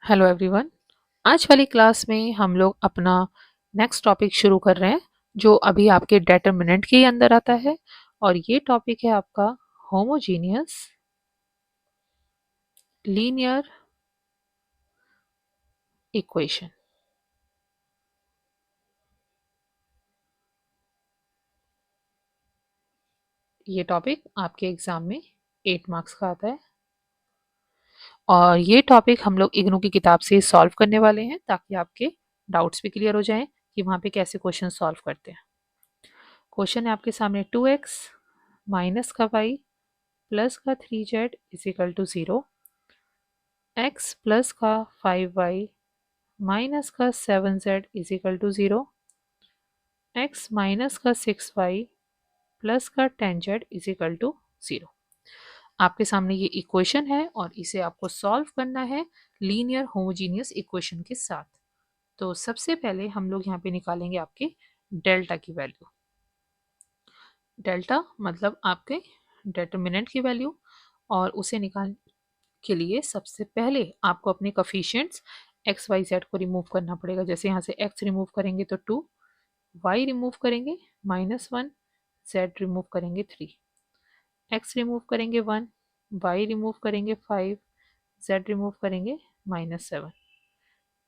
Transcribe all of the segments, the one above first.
Hello everyone. आज वाली class में हम लोग अपना नेक्स्ट टॉपिक शुरू कर रहे हैं जो अभी आपके डेटर्मिनेंट के अंदर आता है। और ये टॉपिक है आपका होमोजीनियस लीनियर इक्वेशन। ये टॉपिक आपके एग्जाम में 8 मार्क्स का आता है और ये टॉपिक हम लोग इग्नू की किताब से सॉल्व करने वाले हैं ताकि आपके डाउट्स भी क्लियर हो जाएं कि वहाँ पे कैसे क्वेश्चन सॉल्व करते हैं। क्वेश्चन है आपके सामने 2x माइनस का y प्लस का 3z is equal to 0, x plus का 5y माइनस का 7z is equal to 0, x minus का 6y प्लस का 10z इज इक्वल टू 0। आपके सामने ये इक्वेशन है और इसे आपको सॉल्व करना है लीनियर होमोजीनियस इक्वेशन के साथ। तो सबसे पहले हम लोग यहाँ पे निकालेंगे आपके डेल्टा की वैल्यू। डेल्टा मतलब आपके डेटर्मिनेंट की वैल्यू, और उसे निकाल के लिए सबसे पहले आपको अपने कोफिशिएंट्स एक्स वाई जेड को रिमूव करना पड़ेगा। जैसे यहाँ से एक्स रिमूव करेंगे तो 2, वाई रिमूव करेंगे -1, जेड रिमूव करेंगे 3, एक्स रिमूव करेंगे 1, वाई रिमूव करेंगे 5, जेड रिमूव करेंगे -7,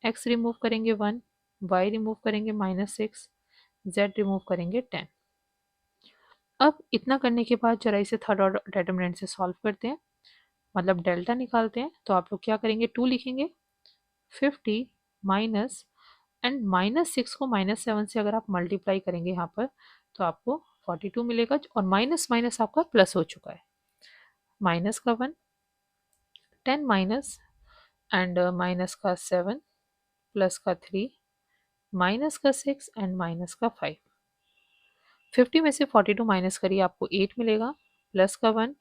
एक्स रिमूव करेंगे 1, वाई रिमूव करेंगे -6, जेड रिमूव करेंगे 10। अब इतना करने के बाद जरा इसे थर्ड ऑर्डर डिटरमिनेंट से सॉल्व करते हैं, मतलब डेल्टा निकालते हैं। तो आप लोग क्या करेंगे, 2 लिखेंगे, 50 माइनस एंड -6 को -7 से अगर आप मल्टीप्लाई करेंगे यहाँ पर तो आपको 42 मिलेगा, और माइनस माइनस आपका प्लस हो चुका है। माइनस का 1, 10 माइनस एंड माइनस का 7 प्लस का 3 माइनस का 6 एंड माइनस का 5। 50 में से 42 माइनस करिए, आपको 8 मिलेगा, प्लस का 1,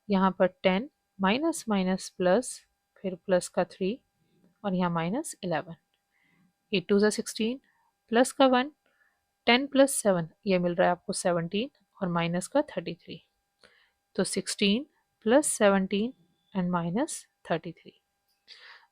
यहाँ पर 10 माइनस माइनस प्लस, फिर प्लस का 3 और यहाँ -11। 8 2 16, प्लस का 1, 10 प्लस 7 ये मिल रहा है आपको 17 और माइनस का 33। तो 16 प्लस 17 एंड -33।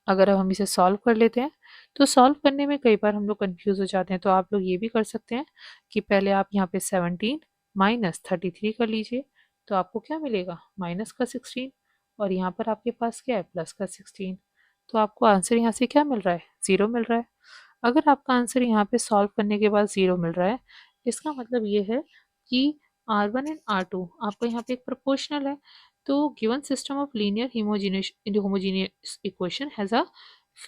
अगर अब हम इसे सॉल्व कर लेते हैं तो सॉल्व करने में कई बार हम लोग कंफ्यूज हो जाते हैं, तो आप लोग ये भी कर सकते हैं कि पहले आप यहाँ पे 17 -33 कर लीजिए, तो आपको क्या मिलेगा, माइनस का 16, और यहाँ पर आपके पास क्या है, प्लस का 16। तो आपको आंसर यहाँ से क्या मिल रहा है, 0 मिल रहा है। अगर आपका आंसर यहाँ पे सॉल्व करने के बाद 0 मिल रहा है, इसका मतलब ये है कि R1 एंड R2 आपका यहाँ पे एक प्रोपोर्शनल है। तो given system of linear homogeneous equation has a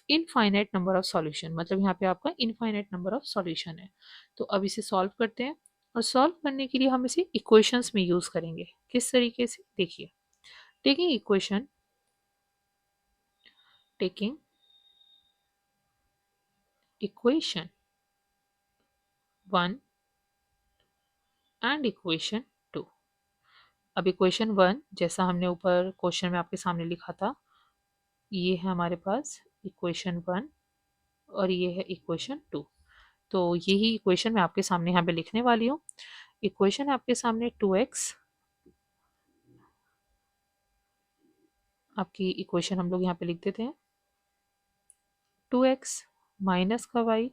infinite number of solution, मतलब यहाँ पे आपका इनफाइनाइट नंबर ऑफ सॉल्यूशन है। तो अब इसे सॉल्व करते हैं, और सॉल्व करने के लिए हम इसे इक्वेशंस में यूज करेंगे। किस तरीके से, देखिए, taking equation, taking equation 1 and equation 2। अब इक्वेशन 1 जैसा हमने ऊपर क्वेश्चन में आपके सामने लिखा था, ये है हमारे पास इक्वेशन 1 और ये है इक्वेशन 2। तो यही इक्वेशन मैं आपके सामने यहाँ पे लिखने वाली हूँ। इक्वेशन है आपके सामने 2x, आपकी इक्वेशन हम लोग यहाँ पे लिख देते हैं, 2x माइनस का y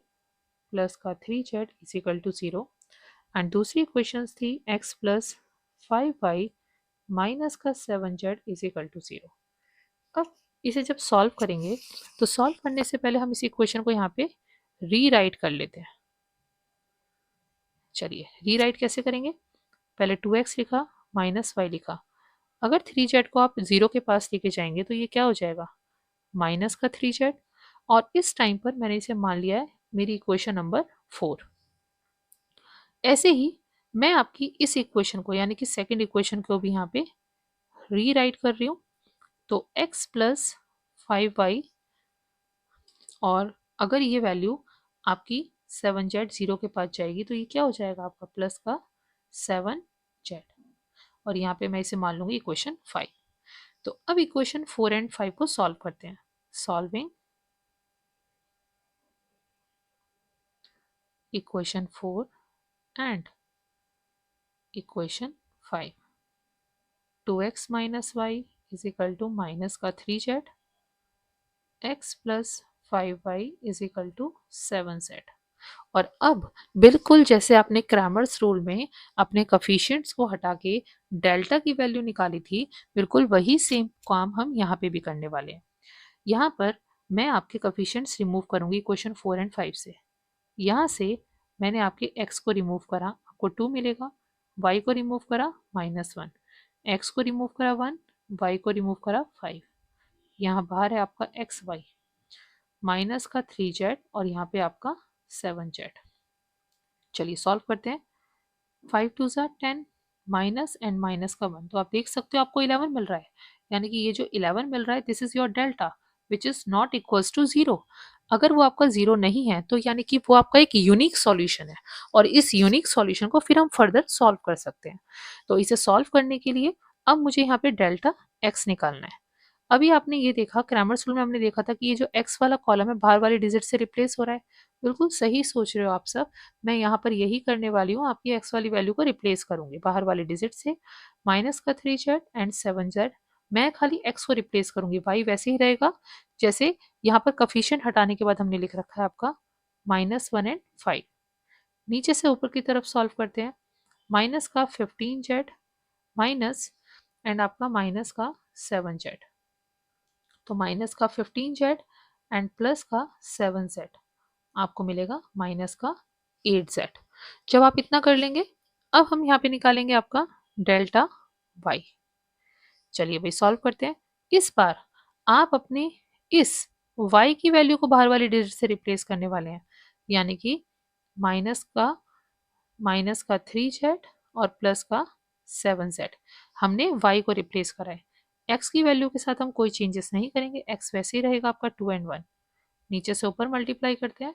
प्लस का 3z is equal to 0। And दूसरी इक्वेशन थी x प्लस 5y माइनस का 7z इज इक्वल टू 0। अब इसे जब सॉल्व करेंगे तो सॉल्व करने से पहले हम इस इक्वेशन को यहाँ पे रीराइट कर लेते हैं। चलिए रीराइट कैसे करेंगे, पहले 2x लिखा, माइनस वाई लिखा। अगर 3z को आप 0 के पास लेके जाएंगे तो ये क्या हो जाएगा, माइनस का 3z, और इस टाइम पर मैंने इसे मान लिया है मेरी इक्वेशन नंबर 4। ऐसे ही मैं आपकी इस इक्वेशन को यानी कि सेकंड इक्वेशन को भी यहाँ पे रीराइट कर रही हूँ। तो x प्लस 5y, और अगर ये वैल्यू आपकी 7z 0 के पास जाएगी तो ये क्या हो जाएगा आपका, प्लस का 7z, और यहाँ पे मैं इसे मान लूंगी इक्वेशन 5। तो अब इक्वेशन 4 एंड 5 को सॉल्व करते हैं। Solving equation 4 and equation 5, 2x minus Y is equal to minus का 3z, x plus 5y is equal to 7z। और अब बिल्कुल जैसे आपने क्रैमर्स रूल में अपने कफिशिएंट्स को हटा के डेल्टा की वैल्यू निकाली थी, बिल्कुल वही सेम काम हम यहाँ पे भी करने वाले हैं। यहाँ पर मैं आपके कफिशिएंट्स रिमूव करूंगी क्वेश्चन 4 एंड 5 से। यहाँ से मैंने आपके x को रिमूव करा, आपको 2 मिलेगा। y को रिमूव करा -1, x को रिमूव करा 1, y को रिमूव करा 5। यहाँ बाहर है आपका xy, माइनस का 3z और यहाँ पे आपका 7z। चलिए सॉल्व करते हैं। 5 टू ज़ा 10, माइनस एंड माइनस का 1, तो आप देख सकते हो आपको 11 मिल रहा है। यानी कि ये जो 11 मिल रहा है this is your delta which is not equals to 0। अगर वो आपका 0 नहीं है तो यानी कि वो आपका एक यूनिक सॉल्यूशन है, और इस यूनिक सॉल्यूशन को फिर हम फर्दर सॉल्व कर सकते हैं। तो इसे सॉल्व करने के लिए अब मुझे यहाँ पे डेल्टा x निकालना है। अभी आपने ये देखा क्रैमर्स रूल में, हमने देखा था कि ये जो x वाला कॉलम है बाहर वाली डिजिट से रिप्लेस हो रहा है। बिल्कुल सही सोच रहे हो आप सब। मैं यहाँ पर यही करने वाली हूँ, आपकी x वाली वैल्यू को रिप्लेस करूंगी बाहर वाली डिजिट से। माइनस का 3z एंड 7z, मैं खाली x को रिप्लेस करूंगी, y वैसे ही रहेगा जैसे यहाँ पर कफिशिएंट हटाने के बाद हमने लिख रखा है आपका -1 एंड 5। नीचे से ऊपर की तरफ सॉल्व करते हैं। माइनस का 15z माइनस एंड आपका माइनस का 7z, तो माइनस का 15z एंड प्लस का 7z, आपको मिलेगा माइनस का 8z। जब आप इतना कर लेंगे, अब हम यहाँ पे निकालेंगे आपका डेल्टा y। चलिए भाई सॉल्व करते हैं। इस बार आप अपने इस y की वैल्यू को बाहर वाली डिजिट से रिप्लेस करने वाले हैं, यानी कि माइनस का 3z और प्लस का 7z। हमने y को रिप्लेस करा है, x की वैल्यू के साथ हम कोई चेंजेस नहीं करेंगे, x वैसे ही रहेगा आपका 2 एंड 1। नीचे से ऊपर मल्टीप्लाई करते हैं,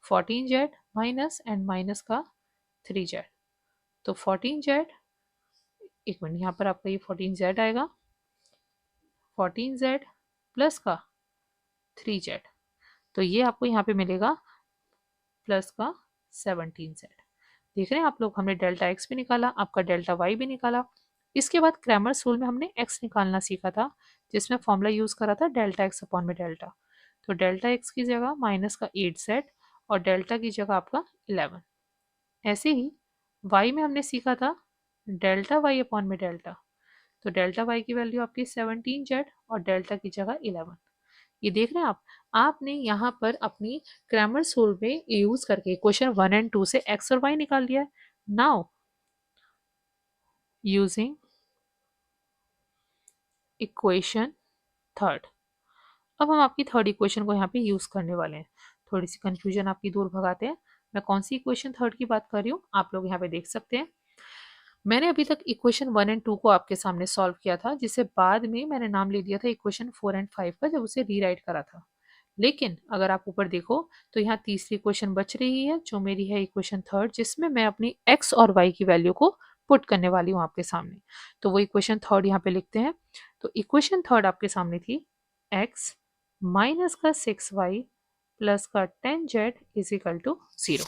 14z माइनस एंड माइनस का 3z, तो 14z, एक मिनट यहाँ पर आपका ये 14z आएगा, 14z प्लस का 3z, तो ये आपको यहाँ पे मिलेगा प्लस का 17z। देख रहे हैं आप लोग, हमने डेल्टा x भी निकाला, आपका डेल्टा y भी निकाला। इसके बाद क्रैमर्स रूल में हमने x निकालना सीखा था, जिसमें फॉर्मूला यूज करा था डेल्टा x अपॉन में डेल्टा। तो डेल्टा x की जगह माइनस का 8z और डेल्टा की जगह आपका 11। ऐसे ही y में हमने सीखा था डेल्टा y अपॉन में डेल्टा, तो डेल्टा y की वैल्यू आपकी 17z और डेल्टा की जगह 11। ये देख रहे हैं आप, आपने यहाँ पर अपनी क्रैमर्स रूल में यूज करके क्वेश्चन 1 एंड 2 से x और y निकाल दिया है। नाउ यूजिंग इक्वेशन थर्ड, अब हम आपकी थर्ड इक्वेशन को यहाँ पे यूज करने वाले हैं। थोड़ी सी कंफ्यूजन आपकी दूर भगाते हैं। मैं कौन सी इक्वेशन थर्ड की बात कर रही हूँ आप लोग यहाँ पे देख सकते हैं। मैंने अभी तक इक्वेशन 1 एंड 2 को आपके सामने सॉल्व किया था, जिसे बाद में मैंने नाम ले दिया था इक्वेशन 4 एंड 5 का, जब उसे रीराइट करा था। लेकिन अगर आप ऊपर देखो तो यहाँ तीसरी इक्वेशन बच रही है, जो मेरी है इक्वेशन थर्ड, जिसमें मैं अपनी x और y की वैल्यू को पुट करने वाली हूँ आपके सामने। तो वो इक्वेशन थर्ड यहाँ पे लिखते हैं। तो इक्वेशन थर्ड आपके सामने थी x माइनस का 6y प्लस का 10z इज इक्वल टू 0।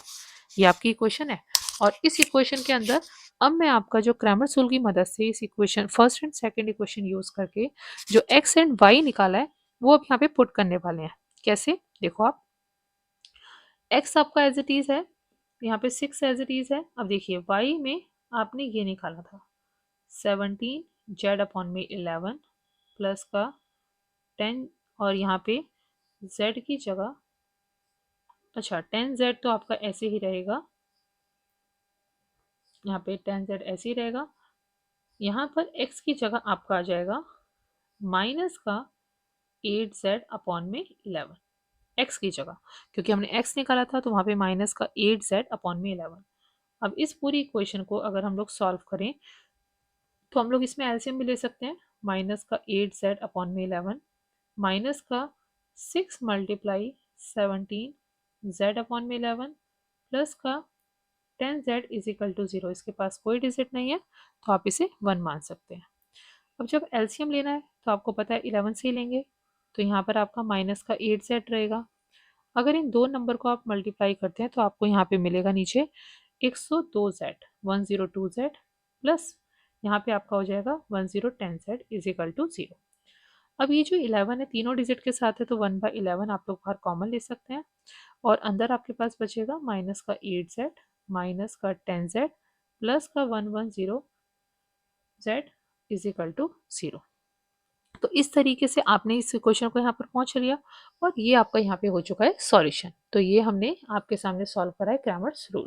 ये आपकी इक्वेशन है। और इस इक्वेशन के अंदर अब मैं आपका जो क्रैमर्स रूल की मदद से इस equation first and second equation use करके जो x एंड y निकाला है वो अब यहाँ पे पुट करने वाले हैं। कैसे देखो आप, x आपका एज इट इज है, यहाँ पे 6 एज इट इज है। अब देखिए y में आपने ये निकाला था 17 जेड अपॉन में 11 प्लस का 10, और यहाँ पे z की जगह, अच्छा 10z तो आपका ऐसे ही रहेगा, यहाँ पे 10z ऐसे ही रहेगा। यहाँ पर x की जगह आपका आ जाएगा माइनस का 8z अपॉन में 11, x की जगह, क्योंकि हमने x निकाला था तो वहाँ पे माइनस का 8z अपॉन में 11। अब इस पूरी इक्वेशन को अगर हम लोग सॉल्व करें तो हम लोग इसमें एलसीएम भी ले सकते हैं। माइनस का 8z अपॉन में 11 माइनस का 6 मल्टीप्लाई 17z अपॉन में 11 प्लस का 10z इज इक्वल टू 0। इसके पास कोई डिजिट नहीं है तो आप इसे 1 मान सकते हैं। अब जब एलसीएम लेना है तो आपको पता है 11 से ही लेंगे, तो यहाँ पर आपका माइनस का 8z रहेगा। अगर इन दो नंबर को आप मल्टीप्लाई करते हैं तो आपको यहाँ पे मिलेगा नीचे 102z 102z प्लस यहाँ पे आपका हो जाएगा 1010z इज इक्वल टू 0। अब ये जो 11 है तीनों डिजिट के साथ है, तो 1/11 आप लोग बाहर कॉमन ले सकते हैं और अंदर आपके पास बचेगा माइनस का 8z माइनस का 10z प्लस का 110z इज इक्वल टू 0। तो इस तरीके से आपने इस क्वेश्चन को यहाँ पर पहुंच लिया और ये आपका यहाँ पे हो चुका है सॉल्यूशन। तो ये हमने आपके सामने सॉल्व करा है क्रैमर्स रूल।